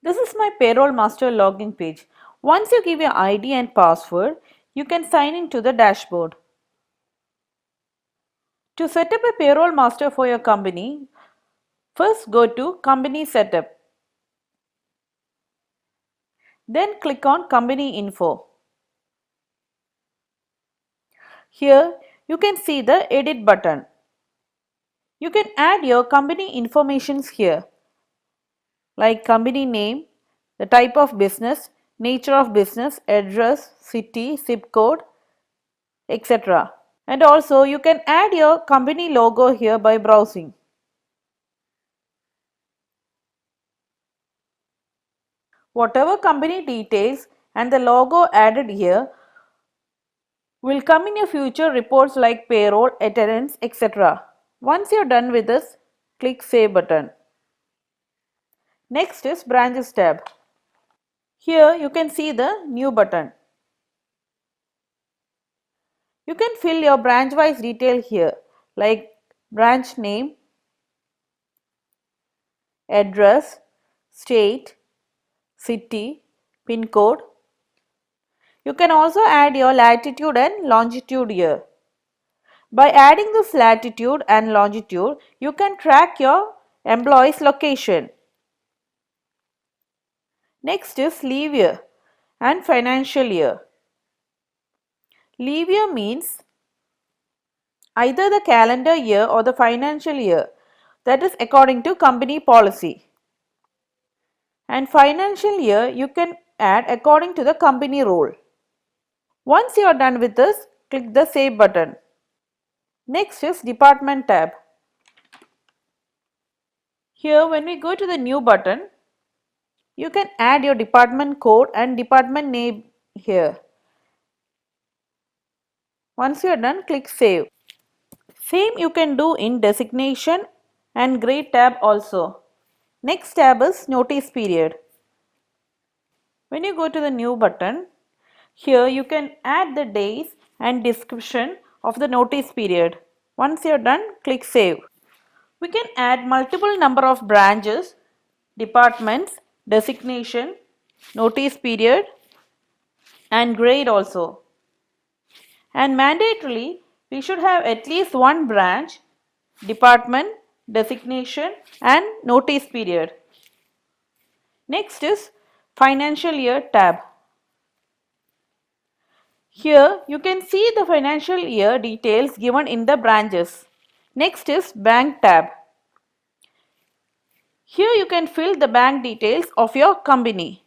This is my Payroll Master login page. Once you give your ID and password, you can sign into the dashboard. To set up a Payroll Master for your company, first go to Company Setup. Then click on Company Info. Here you can see the Edit button. You can add your company informations here, like company name, the type of business, nature of business, address, city, zip code, etc. And also you can add your company logo here by browsing. Whatever company details and the logo added here will come in your future reports like payroll, attendance, etc. Once you're done with this, click Save button. Next is Branches tab. Here you can see the New button. You can fill your branch-wise detail here like branch name, address, state, city, pin code. You can also add your latitude and longitude here. By adding this latitude and longitude, you can track your employee's location. Next is leave year and financial year. Leave year means either the calendar year or the financial year, that is according to company policy. And financial year you can add according to the company rule. Once you are done with this, click the Save button. Next is Department tab. Here when we go to the New button, you can add your department code and department name here. Once you are done, click Save. Same you can do in Designation and Grade tab also. Next tab is Notice period. When you go to the New button, here you can add the days and description of the notice period. Once you are done, click Save. We can add multiple number of branches, departments, designation, notice period and grade also. And mandatorily, we should have at least one branch, department, designation and notice period. Next is Financial Year tab. Here you can see the financial year details given in the branches. Next is Bank tab. Here you can fill the bank details of your company.